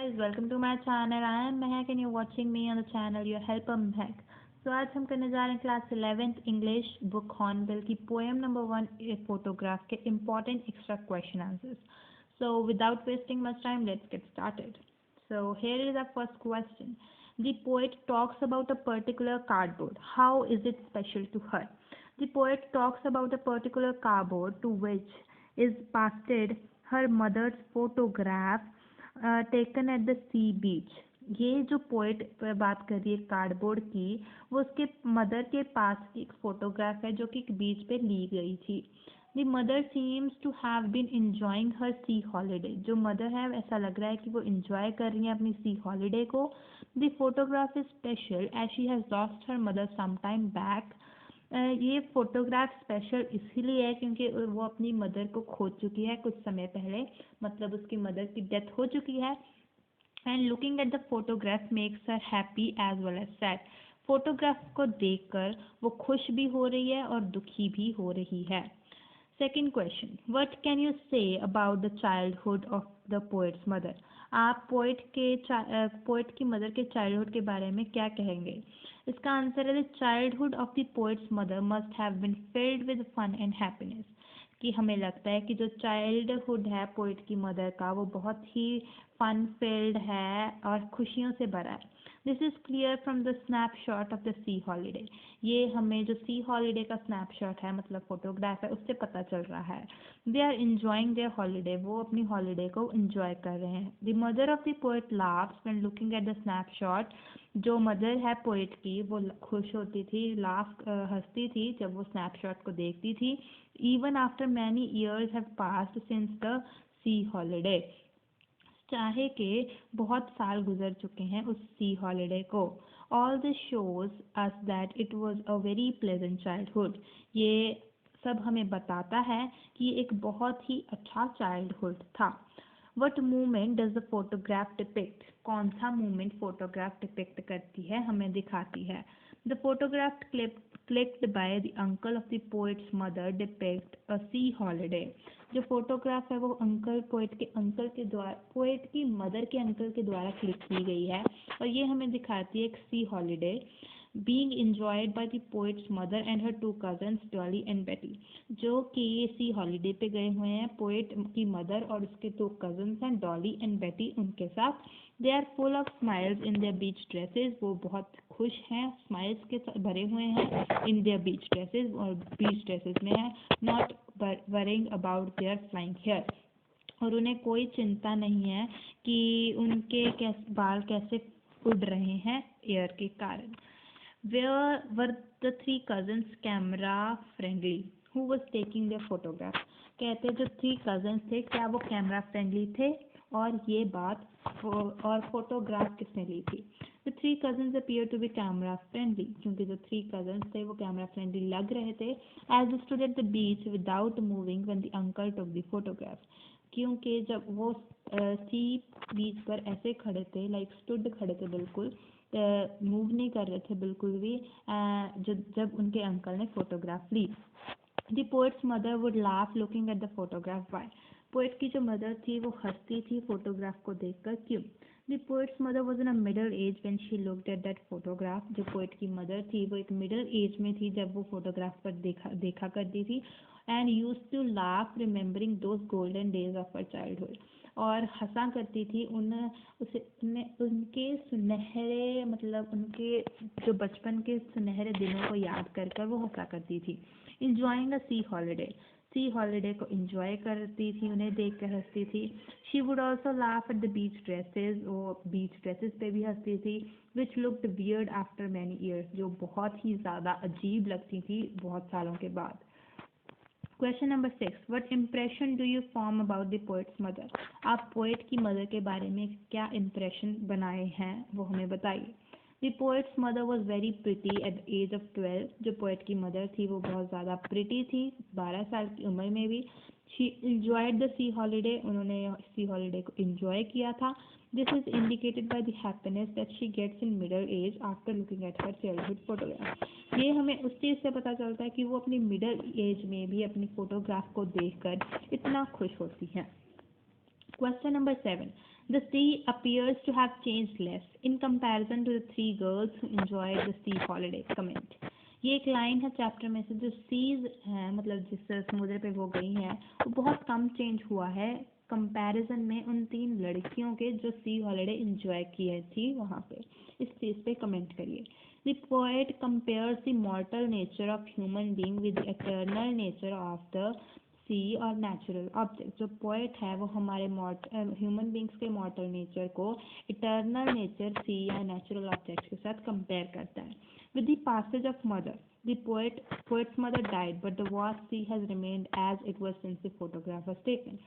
guys, welcome to my channel. I am Mehak and you're watching me on the channel Your Helper Mehak. So आज हम करने जा रहे हैं class 11th English book hornbill की poem number 1 photograph के important extra question answers. So without wasting much time, let's get started. So here is our first question. The poet talks about a particular cardboard. How is it special to her? The poet talks about a particular cardboard to which is pasted her mother's photograph taken at the sea beach. ये जो poet बात कर रही है cardboard की, वो उसके mother के पास की एक फोटोग्राफ है जो कि एक बीच पे ली गई थी. The mother seems to have been enjoying her sea holiday. जो मदर है ऐसा लग रहा है कि वो इंजॉय कर रही है अपनी सी हॉलीडे को. The photograph is special as she has lost her mother some time back. ये फोटोग्राफ स्पेशल इसीलिए है क्योंकि वो अपनी मदर को खो चुकी है कुछ समय पहले, मतलब उसकी मदर की डेथ हो चुकी है. And looking at the photograph makes her happy as well as sad. Photograph को देखकर वो खुश भी हो रही है और दुखी भी हो रही है. Second question, what can you say about the childhood of the poet's mother. आप पोएट की मदर के चाइल्डहुड के बारे में क्या कहेंगे. इसका आंसर है the childhood of the poet's mother must have been filled with fun and happiness. कि हमें लगता है कि जो चाइल्डहुड है पोएट की मदर का वो बहुत ही फन फिल्ड है और खुशियों से भरा है. This is clear from the snapshot of the sea holiday. ये हमें जो सी हॉलीडे का स्नैपशॉट है मतलब फोटोग्राफ है उससे पता चल रहा है. They are enjoying their holiday. वो अपनी हॉलीडे को इंजॉय कर रहे हैं. The mother of the poet laughs when looking at the snapshot. जो मदर है पोएट की वो खुश होती थी, हंसती थी जब वो स्नैपशॉट को देखती थी. Even after many years have passed since the sea holiday. चाहे के बहुत साल गुजर चुके हैं उस सी हॉलीडे को. All this shows us that it was a very pleasant childhood. ये सब हमें बताता है कि एक बहुत ही अच्छा चाइल्डहुड था. What movement does the photograph depict. कौन सा मूवमेंट फोटोग्राफ डिपिक्ट करती है, हमें दिखाती है. The photograph clicked by the uncle of the poet's mother depict a sea holiday. जो फोटोग्राफ है वो पोएट के द्वारा पोएट की मदर के अंकल के द्वारा क्लिक की गई है और ये हमें दिखाती है एक सी holiday being enjoyed by the poet's mother and her two cousins Dolly and Betty. जो कि ये सी हॉलीडे पे गए हुए हैं पोएट की मदर और उसके दो कजन्स हैं डॉली एंड बेटी उनके साथ. They are full of smiles in their beach dresses. वो बहुत खुश हैं, स्माइल्स के भरे हुए हैं इन देयर बीच ड्रेसेस और बीच ड्रेसेस में है. Not worrying about their flying hair. और उन्हें कोई चिंता नहीं है कि उनके बाल कैसे उड़ रहे हैं एयर के कारण. Where were the three cousins camera friendly? Who was taking their photograph? कहते जो थ्री कजन्स थे क्या वो कैमरा फ्रेंडली थे और ये बात और फोटोग्राफ किसने ली थी. The three cousins appear to be camera friendly. क्योंकि जो थ्री कजन्स थे वो कैमरा फ्रेंडली लग रहे थे. As they stood at the beach without moving when the uncle took the photograph. क्योंकि जब वो सी बीच पर ऐसे खड़े थे लाइक स्टूड खड़े थे बिल्कुल मूव नहीं कर रहे थे बिल्कुल भी जब उनके अंकल ने फोटोग्राफ ली. The poet's mother would laugh looking at the photograph. By poet की जो मदर थी वो हंसती थी फोटोग्राफ को देखकर. क्यों. The poet's mother was in a middle age when she looked at that photograph. जो पोएट की मदर थी वो एक मिडल एज में थी जब वो फोटोग्राफ पर देखा करती थी. And used to laugh remembering those golden days of her childhood. और हंसा करती थी उनके सुनहरे मतलब उनके जो बचपन के सुनहरे दिनों को याद कर वो हंसा करती थी. Enjoying a sea holiday. Sea holiday को इंजॉय करती थी, उन्हें देख कर हंसती थी. She would also laugh at the beach dresses. वो बीच ड्रेसेस पे भी हंसती थी. Which looked weird after many years. जो बहुत ही ज़्यादा अजीब लगती थी बहुत सालों के बाद. Question number 6. What impression do you form about the poet's mother. आप पोएट की मदर के बारे में क्या इम्प्रेशन बनाए हैं वो हमें बताइए. The poet's mother was very pretty at the age of 12. जो पोएट की मदर थी वो बहुत ज़्यादा प्रिटी थी 12 साल की उम्र में भी. She enjoyed the sea holiday. उन्होंने सी हॉलीडे को इंजॉय किया था. This is indicated by the happiness that she gets in middle age after looking at her childhood photograph. ये हमें उस चीज़ से पता चलता है कि वो अपनी मिडल एज में भी अपनी फोटोग्राफ को देखकर इतना खुश होती हैं. Question number 7. The sea appears to have changed less in comparison to the three girls who enjoyed the sea holiday. Comment. ये एक लाइन है चैप्टर में से, जो सीज है मतलब जिस समुद्र पे वो गई है वो बहुत कम चेंज हुआ है कंपैरिजन में उन तीन लड़कियों के जो सी हॉलिडे एंजॉय किए थी वहाँ पे। इस चीज़ पे कमेंट करिए। The poet compares the mortal nature of human being with the eternal nature of the सी और नेचुरल ऑब्जेक्ट। जो पोएट है वो हमारे ह्यूमन बींग्स के मॉर्टल नेचर को इटर्नल नेचर सी या नेचुरल ऑब्जेक्ट्स के साथ कंपेयर करता है। With the passage of mother the poet's mother died but the vast sea has remained as it was since the photograph was taken.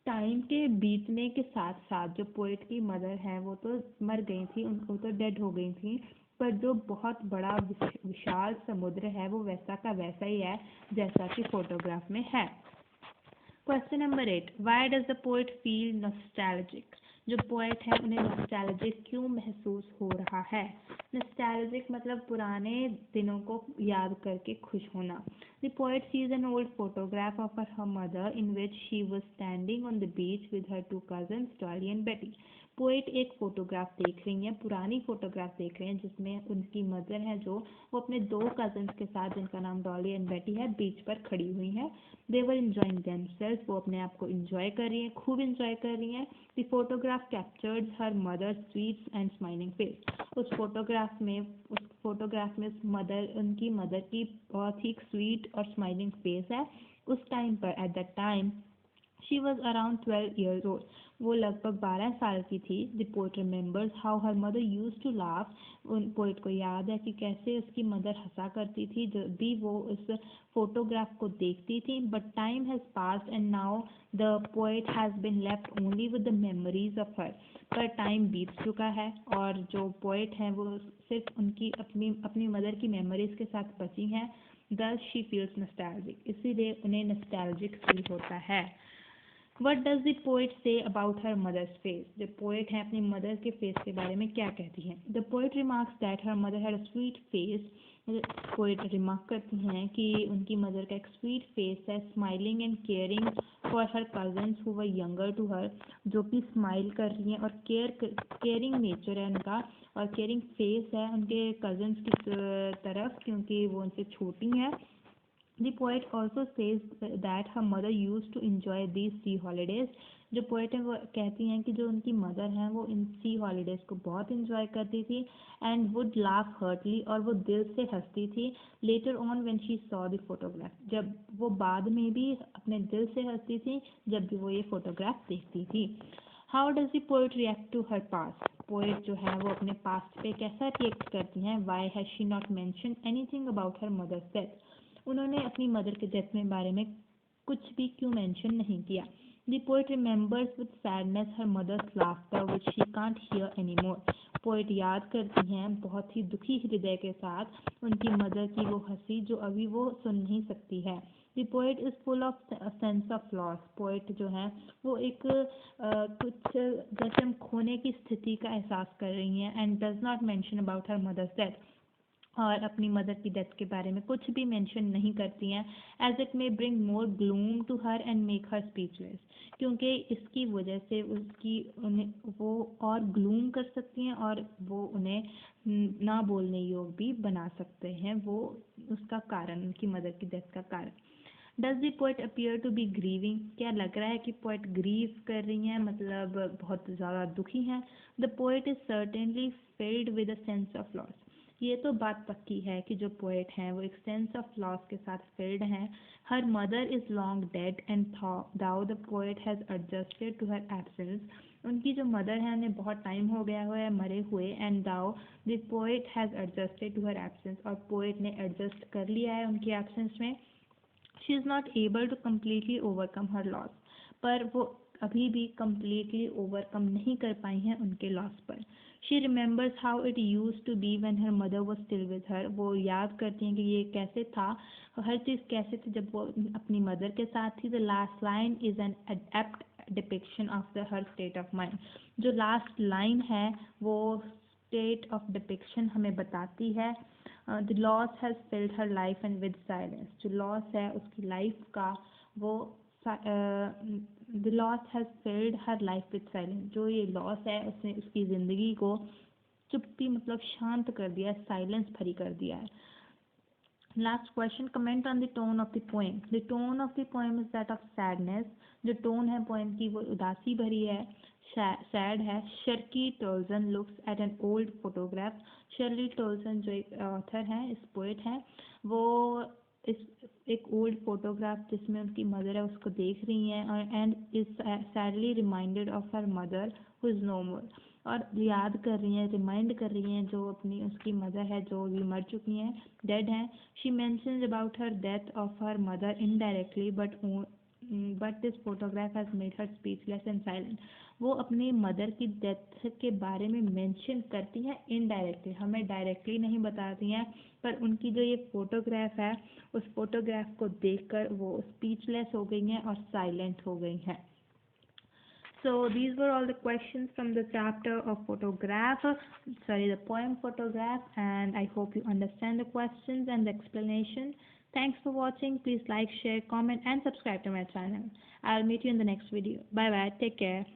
Time के बीतने के साथ साथ जो पोएट की मदर है वो तो मर गई थी, उनको तो डेड हो गई थी, पर जो बहुत बड़ा विशाल समुद्र है वो वैसा का वैसा ही है जैसा कि फोटोग्राफ में है। Question number 8, why does the poet feel nostalgic. जो पोएट है उन्हें नॉस्टैल्जिक क्यों महसूस हो रहा है। नॉस्टैल्जिक मतलब पुराने दिनों को याद करके खुश होना। The poet sees an old photograph of her mother in which she was standing on the beach with her two cousins Dolly and Betty. Poet एक फोटोग्राफ देख रही हैं, पुरानी फोटोग्राफ देख रहे हैं जिसमें उनकी मदर है जो वो अपने दो कजन्स के साथ, जिनका नाम डॉली एंड बेटी है, बीच पर खड़ी हुई हैं। दे वर इंजॉइंग देमसेल्फ, वो अपने आप को इंजॉय कर रही हैं, खूब इंजॉय कर रही हैं। The photograph captured her mother sweet and smiling face. उस फोटोग्राफ में उनकी मदर की बहुत ही स्वीट और स्माइलिंग फेस है। उस टाइम पर at that time she was around 12 years old. वो लगभग 12 साल की थी। The poet remembers how her mother used to laugh. उन पोएट को याद है कि कैसे उसकी मदर हंसा करती थी जब भी वो उस फोटोग्राफ को देखती थी। But time has passed and now the poet has been left only with the memories of her. पर टाइम बीत चुका है और जो पोएट हैं वो सिर्फ उनकी अपनी मदर की मेमोरीज के साथ बची हैं। दस शी फील्स नॉस्टैल्जिक, इसीलिए उन्हें नॉस्टैल्जिक फील होता है। What does the poet say about her mother's face? जो पोएट है अपनी मदर के फेस के बारे में क्या कहती हैं। The poet remarks that her mother had a sweet face. Poet remark करती हैं कि उनकी मदर का एक स्वीट फेस है, smiling and caring for her cousins who were younger to her, जो कि स्माइल कर रही हैं और केयरिंग नेचर है उनका और केयरिंग फेस है उनके कजन्स की तरफ क्योंकि वो उनसे छोटी हैं। The poet also says that her mother used to enjoy these sea holidays. जो पोएट है वो कहती हैं कि जो उनकी मदर हैं वो इन सी हॉलीडेज़ को बहुत इंजॉय करती थी एंड वुड लाफ हर्टली, और वो दिल से हंसती थी। Later on when she saw the photograph, जब वो बाद में भी अपने दिल से हंसती थी जब भी वो ये फोटोग्राफ देखती थी। How does the poet react to her past. Poet जो है वो अपने पास्ट पे कैसा रिएक्ट करती हैं। Why has she not mention anything about her mother's death. उन्होंने अपनी मदर के डेथ में बारे में कुछ भी क्यों मेंशन नहीं किया। The poet remembers with sadness her mother's laughter which she can't hear anymore. Poet याद करती हैं बहुत ही दुखी हृदय के साथ उनकी मदर की वो हंसी जो अभी वो सुन नहीं सकती है। The poet is full of sense of loss. Poet जो है वो एक कुछ जैसे हम खोने की स्थिति का एहसास कर रही हैं and does not mention about her mother's death, और अपनी मदर की डेथ के बारे में कुछ भी मेंशन नहीं करती हैं। As it may bring more gloom to her and make her speechless, क्योंकि इसकी वजह से उन्हें वो और ग्लूम कर सकती हैं और वो उन्हें ना बोलने योग्य भी बना सकते हैं। वो उसका कारण, उनकी मदर की डेथ का कारण। Does the poet appear to be grieving. क्या लग रहा है कि पोएट ग्रीव कर रही हैं, मतलब बहुत ज़्यादा दुखी हैं। The poet is certainly filled with a sense of loss. ये तो बात पक्की है कि जो पोएट हैं वो एक सेंस ऑफ लॉस के साथ फिल्ड हैं। Her mother is long dead and though the poet has adjusted to her absence. उनकी जो मदर है उन्हें बहुत टाइम हो गया हुआ है मरे हुए, and though the poet has adjusted to her absence, और पोएट ने एडजस्ट कर लिया है उनकी एब्सेंस में। She is not able to completely overcome her loss, पर वो अभी भी कम्प्लीटली ओवरकम नहीं कर पाई हैं उनके लॉस पर। She remembers how it use to be when her mother was still with her. वो याद करती हैं कि ये कैसे था, हर चीज़ कैसे थी जब वो अपनी मदर के साथ थी। The last line is an apt depiction of the her state of mind. जो लास्ट लाइन है वो स्टेट ऑफ डिपिक्शन हमें बताती है। The loss has field her life and with silence. जो लॉस है उसकी लाइफ का वो the loss has field her life with silence. जो ये लॉस है उसने उसकी ज़िंदगी को चुप्पी मतलब शांत कर दिया है, साइलेंस भरी कर दिया है। Last question, comment on the tone of the poem. The tone of the poem is that of sadness. जो टोन है पोएम की वो उदासी भरी है, सैड है। Shirley Toulson looks at an old photograph. Shirley Toulson जो एक ऑथर हैं, इस पोइट हैं, वो इस एक ओल्ड फोटोग्राफ जिसमें उनकी मदर है उसको देख रही हैं और and is sadly reminded of her mother who is no more. और याद कर रही हैं, रिमाइंड कर रही हैं जो अपनी उसकी मदर है जो भी मर चुकी हैं, डेड हैं। She mentions about her death of her mother indirectly but this photograph has made her speechless and silent. वो अपनी मदर की डेथ के बारे में मेंशन करती हैं इनडायरेक्टली, हमें डायरेक्टली नहीं बताती हैं, पर उनकी जो ये फोटोग्राफ है उस फोटोग्राफ को देखकर वो स्पीचलेस हो गई हैं और साइलेंट हो गई हैं। So these were all the questions from the chapter of the poem Photograph, and I hope you understand the questions and the explanation. Thanks for watching. Please like, share, comment, and subscribe to my channel. I'll meet you in the next video. Bye bye. Take care.